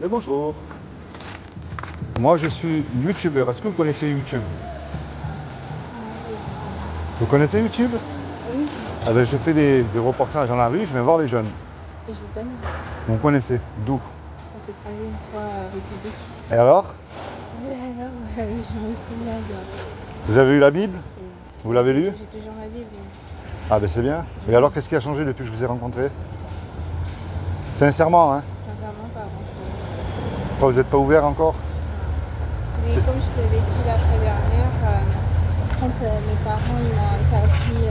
Mais bonjour. Moi, je suis youtubeur. Est-ce que vous connaissez YouTube? Vous connaissez YouTube? Oui, Ah ben, je fais des reportages dans la rue, je vais voir les jeunes. et je vous donne. Vous connaissez? D'où? On s'est croisés une fois à République. Et alors? Et alors, je me souviens bien. Vous avez eu la Bible? Oui. Vous l'avez lue? J'ai toujours la Bible. Ah ben c'est bien. Et alors, qu'est-ce qui a changé depuis que je vous ai rencontré? Sincèrement, hein? Sincèrement, pas grand-chose. Pourquoi vous n'êtes pas ouvert encore? Mais C'est- comme je te l'ai dit la fois dernière, quand mes parents ils m'ont interdit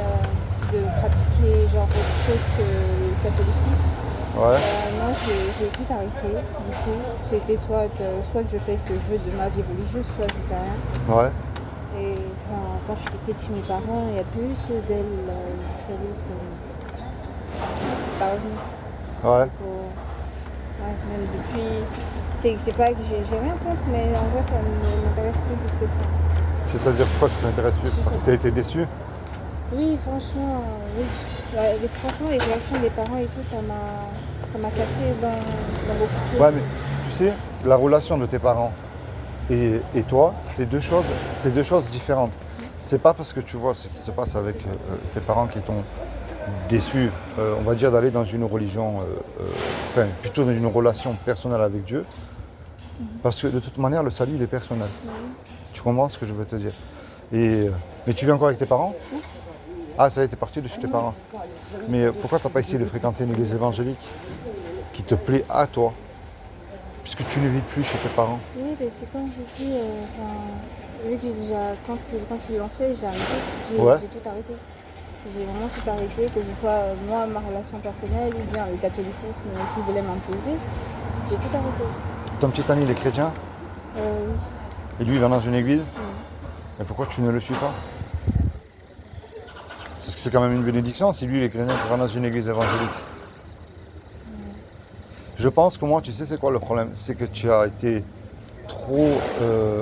de pratiquer genre autre chose que le catholicisme, Ouais. moi j'ai tout arrêté. Du coup, c'était soit je fais ce que je veux de ma vie religieuse, soit je fais rien. Ouais. Et quand je suis chez mes parents, il n'y a plus ce zèle, vous savez, c'est pas revenu. Ouais. Il faut- ouais, même depuis, c'est pas que j'ai rien contre, mais en vrai ça ne m'intéresse plus que ça. C'est-à-dire pourquoi ça t'intéresse plus? Parce que tu as été déçu? Oui, franchement, oui. Franchement, les réactions des parents et tout, ça m'a cassé dans beaucoup de choses. Ouais, mais tu sais, la relation de tes parents et toi, c'est deux choses différentes. C'est pas parce que tu vois ce qui se passe avec tes parents qui t'ont déçu, on va dire, d'aller dans une religion, enfin plutôt dans une relation personnelle avec Dieu, parce que de toute manière, le salut, il est personnel. Oui. Tu comprends ce que je veux te dire? Mais tu vis encore avec tes parents? Ah, ça y est, t'es parti de chez tes parents. Mais pourquoi t'as pas essayé de fréquenter une église évangélique qui te plaît à toi, puisque tu ne vis plus chez tes parents? Oui, mais c'est comme je dis, vu que j'ai déjà, quand ils l'ont fait, j'ai arrêté. Ouais. J'ai tout arrêté. J'ai vraiment tout arrêté, que ce soit moi, ma relation personnelle, ou bien le catholicisme qui voulait m'imposer. J'ai tout arrêté. Ton petit ami, il est chrétien, Oui. et lui, il va dans une église. Oui. Et pourquoi tu ne le suis pas? Parce que c'est quand même une bénédiction si lui, il est chrétien, qui va dans une église évangélique. Je pense que moi, tu sais, c'est quoi le problème? C'est que tu as été trop...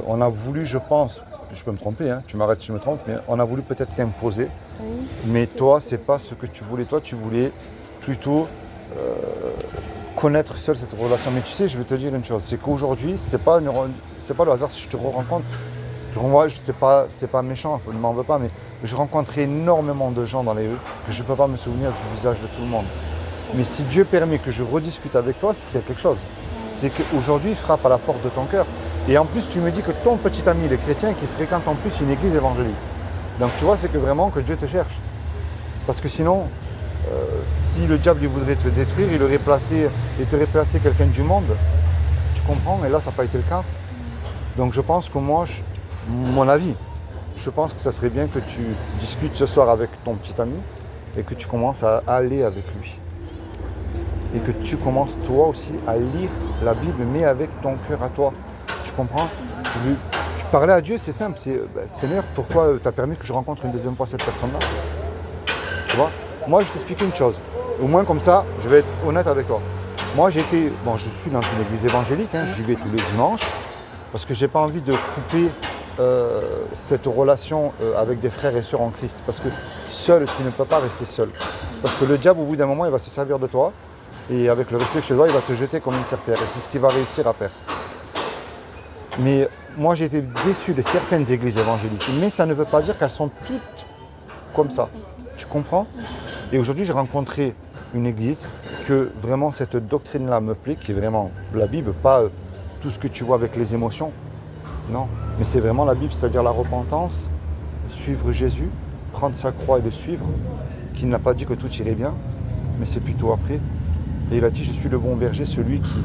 on a voulu, je pense, je peux me tromper, hein, tu m'arrêtes si je me trompe, mais on a voulu peut-être t'imposer. Oui. Mais toi, c'est pas ce que tu voulais. Toi, tu voulais plutôt connaître seul cette relation. Mais tu sais, je vais te dire une chose, c'est qu'aujourd'hui, c'est pas le hasard si je te rencontre. C'est pas méchant, ne m'en veux pas, mais je rencontre énormément de gens dans les rues que je ne peux pas me souvenir du visage de tout le monde. Mais si Dieu permet que je rediscute avec toi, c'est qu'il y a quelque chose. C'est qu'aujourd'hui, il frappe à la porte de ton cœur. Et en plus, tu me dis que ton petit ami, il est chrétien, qui fréquente en plus une église évangélique. Donc tu vois, c'est que vraiment que Dieu te cherche. Parce que sinon, si le diable il voudrait te détruire, il t'aurait placé quelqu'un du monde. Tu comprends? Et là, ça n'a pas été le cas. Donc je pense que moi, mon avis, je pense que ça serait bien que tu discutes ce soir avec ton petit ami et que tu commences à aller avec lui. Et que tu commences toi aussi à lire la Bible, mais avec ton cœur à toi. Tu comprends? Parler à Dieu, c'est simple. Seigneur, pourquoi tu as permis que je rencontre une deuxième fois cette personne-là? Tu vois? Moi, je t'explique une chose. Au moins comme ça, je vais être honnête avec toi. Moi, je suis dans une église évangélique, hein, j'y vais tous les dimanches, parce que j'ai pas envie de couper cette relation avec des frères et sœurs en Christ. Parce que seul, tu ne peux pas rester seul. Parce que le diable, au bout d'un moment, il va se servir de toi. Et avec le respect que je te dois, il va te jeter comme une serpillère. Et c'est ce qu'il va réussir à faire. Mais moi, j'ai été déçu de certaines églises évangéliques. Mais ça ne veut pas dire qu'elles sont toutes comme ça. Tu comprends? Et aujourd'hui, j'ai rencontré une église que vraiment cette doctrine-là me plaît, qui est vraiment la Bible, pas tout ce que tu vois avec les émotions. Non, mais c'est vraiment la Bible, c'est-à-dire la repentance, suivre Jésus, prendre sa croix et le suivre, qui n'a pas dit que tout irait bien, mais c'est plutôt après. Et il a dit, je suis le bon berger, celui qui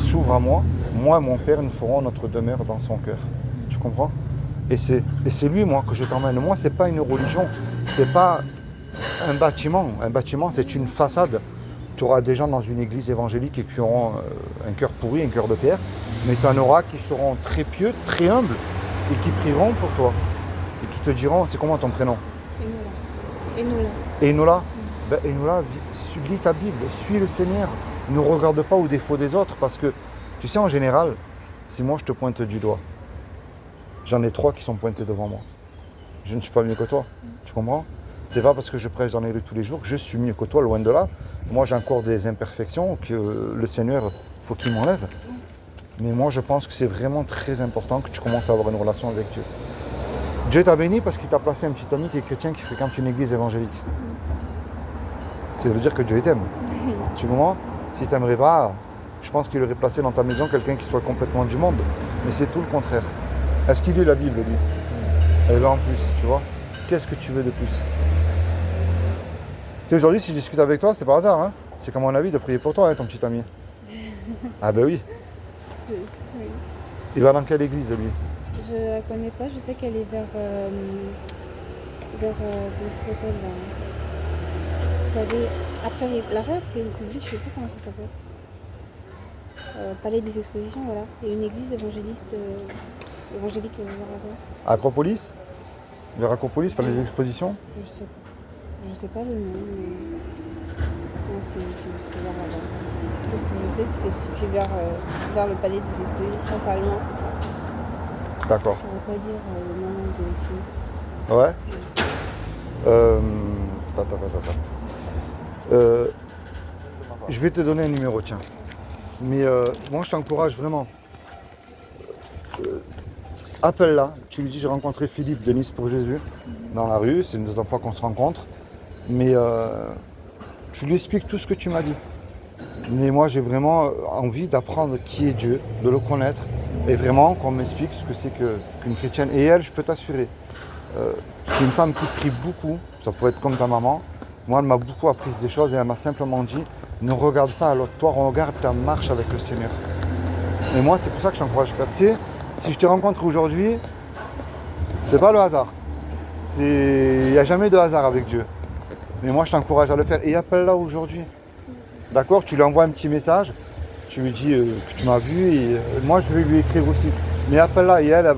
s'ouvre à moi. Moi et mon Père, nous ferons notre demeure dans son cœur. Tu comprends? Et c'est lui, moi, que je t'emmène. Moi, c'est pas une religion, c'est pas un bâtiment. Un bâtiment, c'est une façade. Tu auras des gens dans une église évangélique et qui auront un cœur pourri, un cœur de pierre, mais tu en auras qui seront très pieux, très humbles et qui prieront pour toi et qui te diront, c'est comment ton prénom? Enola. Ben, Enola, lis ta Bible, suis le Seigneur. Ne regarde pas aux défauts des autres parce que, tu sais, en général, si moi je te pointe du doigt, j'en ai 3 qui sont pointés devant moi. Je ne suis pas mieux que toi, tu comprends? C'est pas parce que je prêche dans les rues tous les jours que je suis mieux que toi, loin de là. Moi, j'ai encore des imperfections que le Seigneur faut qu'il m'enlève. Mais moi, je pense que c'est vraiment très important que tu commences à avoir une relation avec Dieu. Dieu t'a béni parce qu'il t'a placé un petit ami qui est chrétien qui fréquente une église évangélique. Ça veut dire que Dieu t'aime. Tu comprends? Si tu n'aimerais pas, je pense qu'il aurait placé dans ta maison quelqu'un qui soit complètement du monde. Mais c'est tout le contraire. Est-ce qu'il lit la Bible, lui? Elle va en plus, tu vois. Qu'est-ce que tu veux de plus? Tu sais, aujourd'hui, si je discute avec toi, c'est par hasard, hein? C'est comme mon avis de prier pour toi, hein, ton petit ami. Ah ben oui. Oui. Il va dans quelle église, lui? Je la connais pas, je sais qu'elle est vers comment ça s'appelle là. Vous savez, après l'arrêt après une publique, je sais plus comment ça s'appelle. Palais des Expositions, voilà. Il y a une église évangélique vers là-bas. Acropolis? Vers Acropolis, par les expositions? Je sais pas le nom, mais non, c'est vers là-bas. Tout ce que je sais, c'est situé vers le Palais des Expositions, pas loin. D'accord. Je ne saurais pas dire le nom de l'église. Ouais. Je vais te donner un numéro, tiens. Mais moi, je t'encourage vraiment. Appelle-la. Tu lui dis, j'ai rencontré Philippe de Nice pour Jésus dans la rue. C'est une deuxième fois qu'on se rencontre. Mais tu lui expliques tout ce que tu m'as dit. Mais moi, j'ai vraiment envie d'apprendre qui est Dieu, de le connaître. Et vraiment qu'on m'explique ce que c'est qu'une chrétienne. Et elle, je peux t'assurer, c'est une femme qui prie beaucoup. Ça pourrait être comme ta maman. Moi, elle m'a beaucoup appris des choses et elle m'a simplement dit, ne regarde pas à l'autre, toi, regarde ta marche avec le Seigneur. Et moi, c'est pour ça que je t'encourage à faire. Tu sais, si je te rencontre aujourd'hui, c'est pas le hasard. Il n'y a jamais de hasard avec Dieu. Mais moi, je t'encourage à le faire. Et appelle-la aujourd'hui. D'accord? Tu lui envoies un petit message. Tu lui dis que tu m'as vu et moi, je vais lui écrire aussi. Mais appelle-la et elle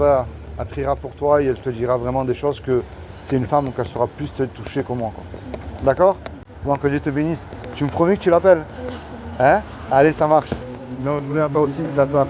priera pour toi et elle te dira vraiment des choses que c'est une femme, donc elle sera plus te toucher que moi. Quoi. D'accord? Bon, que Dieu te bénisse. Tu me promets que tu l'appelles? Hein? Allez, ça marche. Non, à toi aussi, d'accord.